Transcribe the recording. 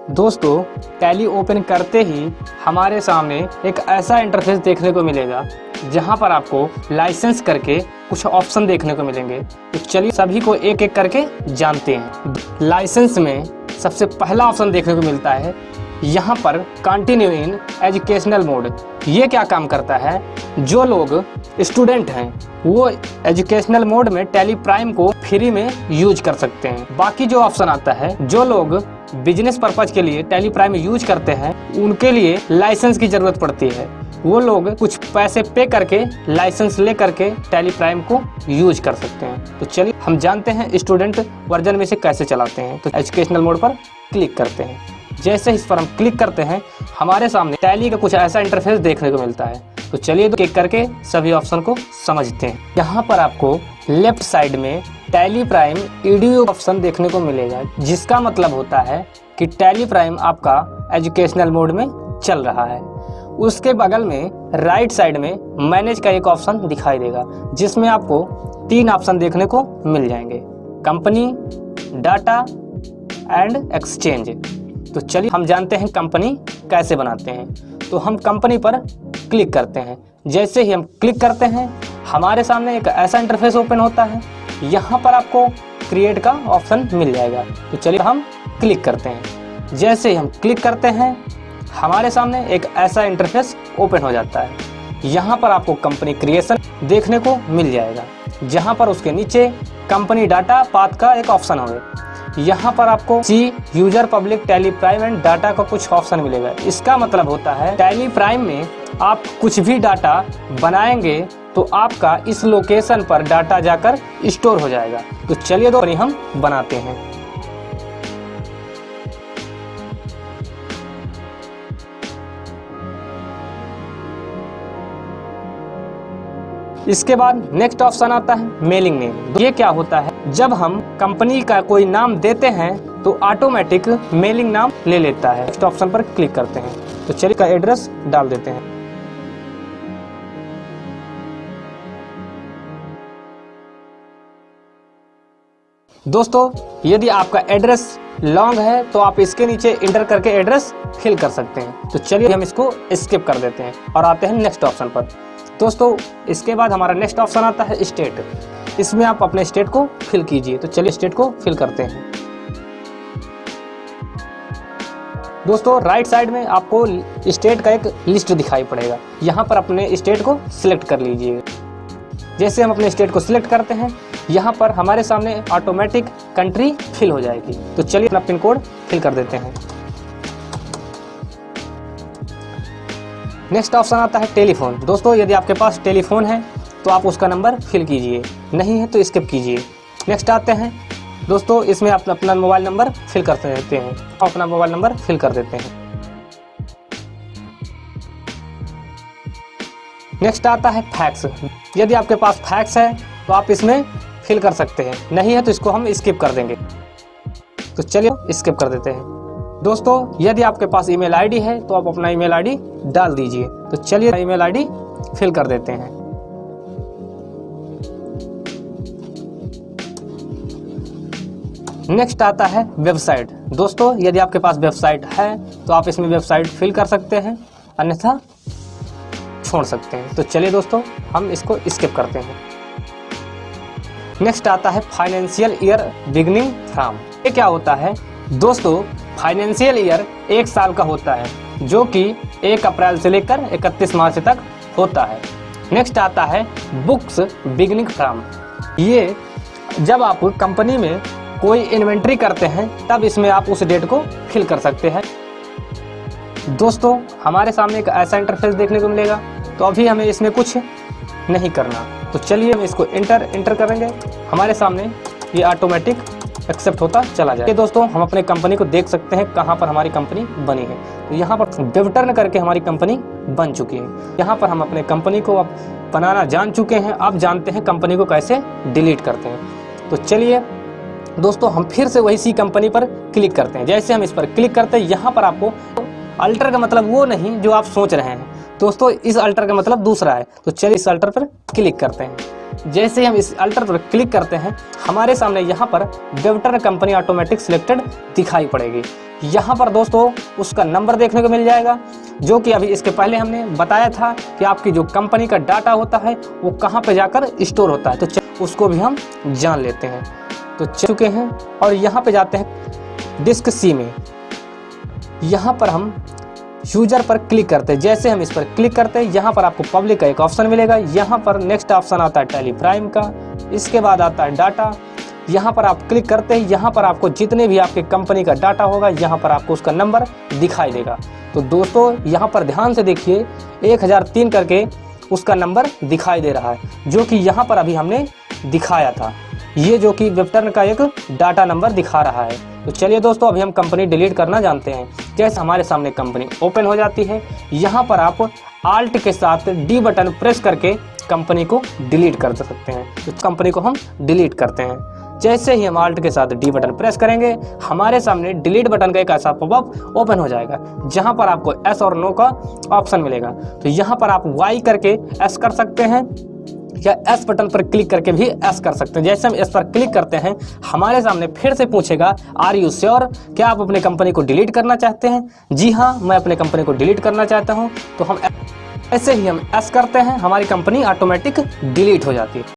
दोस्तों tally open करते ही हमारे सामने एक ऐसा इंटरफेस देखने को मिलेगा जहां पर आपको लाइसेंस करके कुछ ऑप्शन देखने को मिलेंगे। तो चलिए सभी को एक एक करके जानते हैं। लाइसेंस में सबसे पहला ऑप्शन देखने को मिलता है यहाँ पर कंटिन्यू इन एजुकेशनल मोड। ये क्या काम करता है, जो लोग स्टूडेंट हैं वो एजुकेशनल मोड में टैली प्राइम को फ्री में यूज कर सकते हैं। बाकी जो ऑप्शन आता है, जो लोग बिजनेस पर्पज के लिए टैली प्राइम यूज करते हैं उनके लिए लाइसेंस की जरूरत पड़ती है। वो लोग कुछ पैसे पे करके लाइसेंस ले करके टैली प्राइम को यूज कर सकते हैं। तो चलिए हम जानते हैं स्टूडेंट वर्जन में से कैसे चलाते हैं। तो एजुकेशनल मोड पर क्लिक करते हैं। जैसे इस पर हम क्लिक करते हैं हमारे सामने टैली का कुछ ऐसा इंटरफेस देखने को मिलता है। तो चलिए क्लिक करके सभी ऑप्शन को समझते हैं। यहाँ पर आपको लेफ्ट साइड में टैली प्राइम ईडीयू ऑप्शन देखने को मिलेगा, जिसका मतलब होता है कि टैली प्राइम आपका एजुकेशनल मोड में चल रहा है। उसके बगल में राइट साइड में मैनेज का एक ऑप्शन दिखाई देगा, जिसमें आपको 3 ऑप्शन देखने को मिल जाएंगे, कंपनी, डाटा एंड एक्सचेंज। तो चलिए हम जानते हैं कंपनी कैसे बनाते हैं। तो हम कंपनी पर क्लिक करते हैं। जैसे ही हम क्लिक करते हैं हमारे सामने एक ऐसा इंटरफेस ओपन होता है। यहाँ पर आपको क्रिएट का ऑप्शन मिल जाएगा। तो चलिए हम क्लिक करते हैं। जैसे ही हम क्लिक करते हैं हमारे सामने एक ऐसा इंटरफेस ओपन हो जाता है। यहाँ पर आपको कंपनी क्रिएशन देखने को मिल जाएगा, जहाँ पर उसके नीचे कंपनी डाटा पाथ का एक ऑप्शन होगा। यहाँ पर आपको see user public Tally Prime and data का कुछ ऑप्शन मिलेगा। इसका मतलब होता है टैली प्राइम में आप कुछ भी डाटा बनाएंगे तो आपका इस लोकेशन पर डाटा जाकर स्टोर हो जाएगा। तो चलिए तो हम बनाते हैं। इसके बाद नेक्स्ट ऑप्शन आता है मेलिंग नेम। ये क्या होता है, जब हम कंपनी का कोई नाम देते हैं तो ऑटोमेटिक मेलिंग नाम ले लेता है। नेक्स्ट ऑप्शन पर क्लिक करते हैं। तो चलिए का एड्रेस डाल देते हैं। दोस्तों यदि आपका एड्रेस लॉन्ग है तो आप इसके नीचे इंटर करके एड्रेस फिल कर सकते हैं। तो चलिए हम इसको स्किप कर देते हैं और आते हैं नेक्स्ट ऑप्शन पर। दोस्तों इसके बाद हमारा नेक्स्ट ऑप्शन आता है स्टेट। इसमें आप अपने स्टेट को फिल कीजिए। तो चलिए स्टेट को फिल करते हैं। दोस्तों राइट साइड में आपको स्टेट का एक लिस्ट दिखाई पड़ेगा। यहाँ पर अपने स्टेट को सिलेक्ट कर लीजिए। जैसे हम अपने स्टेट को सिलेक्ट करते हैं यहाँ पर हमारे सामने ऑटोमेटिक कंट्री फिल हो जाएगी। तो चलिए अपना पिन कोड फिल कर देते हैं। नेक्स्ट ऑप्शन आता है टेलीफोन। दोस्तों यदि आपके पास टेलीफोन है तो आप उसका नंबर फिल कीजिए, नहीं है तो स्किप कीजिए। नेक्स्ट आते हैं दोस्तों, इसमें आप अपना मोबाइल नंबर फिल कर देते हैं। अपना मोबाइल नंबर फिल कर देते हैं। नेक्स्ट आता है फैक्स। यदि आपके पास फैक्स है तो आप इसमें फिल कर सकते हैं, नहीं है तो इसको हम स्किप कर देंगे। तो चलिए स्किप कर देते हैं। दोस्तों यदि आपके पास ईमेल आईडी है तो आप अपना ईमेल आईडी डाल दीजिए। तो चलिए ईमेल आईडी फिल कर देते हैं। नेक्स्ट आता है वेबसाइट। दोस्तों यदि आपके पास वेबसाइट है तो आप इसमें वेबसाइट फिल कर सकते हैं, अन्यथा छोड़ सकते हैं। तो चलिए दोस्तों हम इसको स्किप करते हैं। नेक्स्ट आता है फाइनेंशियल ईयर बिगिनिंग फ्रॉम। ये क्या होता है दोस्तों, फाइनेंशियल ईयर 1 साल का होता है, जो कि 1 अप्रैल से लेकर 31 मार्च तक होता है। नेक्स्ट आता है बुक्स बिगिनिंग फ्रॉम। ये जब आप कंपनी में कोई इन्वेंट्री करते हैं तब इसमें आप उस डेट को फिल कर सकते हैं। दोस्तों हमारे सामने एक ऐसा इंटरफेस देखने को मिलेगा, तो अभी हमें इसमें कुछ नहीं करना। तो चलिए हम इसको इंटर करेंगे। हमारे सामने ये ऑटोमेटिक एक्सेप्ट होता चला जाए। दोस्तों हम अपने कंपनी को देख सकते हैं कहाँ पर हमारी कंपनी बनी है। तो यहाँ पर वेबटर्न करके हमारी कंपनी बन चुकी है। यहाँ पर हम अपने कंपनी को अब बनाना जान चुके हैं। अब जानते हैं कंपनी को कैसे डिलीट करते हैं। तो चलिए दोस्तों हम फिर से वही सी कंपनी पर क्लिक करते हैं। जैसे हम इस पर क्लिक करते हैं यहाँ पर आपको अल्टर का मतलब वो नहीं जो आप सोच रहे हैं दोस्तों, इस अल्टर का मतलब दूसरा है। तो चलिए इस अल्टर पर क्लिक करते हैं। जैसे ही हम इस अल्टर पर क्लिक करते हैं हमारे सामने यहाँ पर वेबटर्न कंपनी ऑटोमेटिक सिलेक्टेड दिखाई पड़ेगी। यहाँ पर दोस्तों उसका नंबर देखने को मिल जाएगा, जो कि अभी इसके पहले हमने बताया था कि आपकी जो कंपनी का डाटा होता है वो कहाँ पे जाकर स्टोर होता है, तो उसको भी हम जान लेते हैं। तो चुके हैं और यहाँ पे जाते हैं डिस्क सी में। यहाँ पर हम यूजर पर क्लिक करते हैं। जैसे हम इस पर क्लिक करते हैं, यहाँ पर आपको पब्लिक का एक ऑप्शन मिलेगा। यहाँ पर नेक्स्ट ऑप्शन आता है टैली प्राइम का, इसके बाद आता है डाटा। यहाँ पर आप क्लिक करते हैं, यहाँ पर आपको जितने भी आपके कंपनी का डाटा होगा यहाँ पर आपको उसका नंबर दिखाई देगा। तो दोस्तों यहाँ पर ध्यान से देखिए 1003 करके उसका नंबर दिखाई दे रहा है, जो कि यहाँ पर अभी हमने दिखाया था। ये जो कि वेबटर्न का एक डाटा नंबर दिखा रहा है। तो चलिए दोस्तों अभी हम कंपनी डिलीट करना जानते हैं। जैसे हमारे सामने कंपनी ओपन हो जाती है, यहाँ पर आप आल्ट के साथ डी बटन प्रेस करके कंपनी को डिलीट कर सकते हैं। तो कंपनी को हम डिलीट करते हैं। जैसे ही हम आल्ट के साथ डी बटन प्रेस करेंगे, हमारे सामने डिलीट बटन का एक ऐसा पॉपअप ओपन हो जाएगा, जहां पर आपको एस और नो का ऑप्शन मिलेगा। तो यहाँ पर आप वाई करके एस कर सकते हैं या एस बटन पर क्लिक करके भी एस कर सकते हैं। जैसे हम एस पर क्लिक करते हैं, हमारे सामने फिर से पूछेगा आर यू श्योर, क्या आप अपने कंपनी को डिलीट करना चाहते हैं? जी हाँ, मैं अपने कंपनी को डिलीट करना चाहता हूँ। तो हम ऐसे ही हम एस करते हैं, हमारी कंपनी ऑटोमेटिक डिलीट हो जाती है।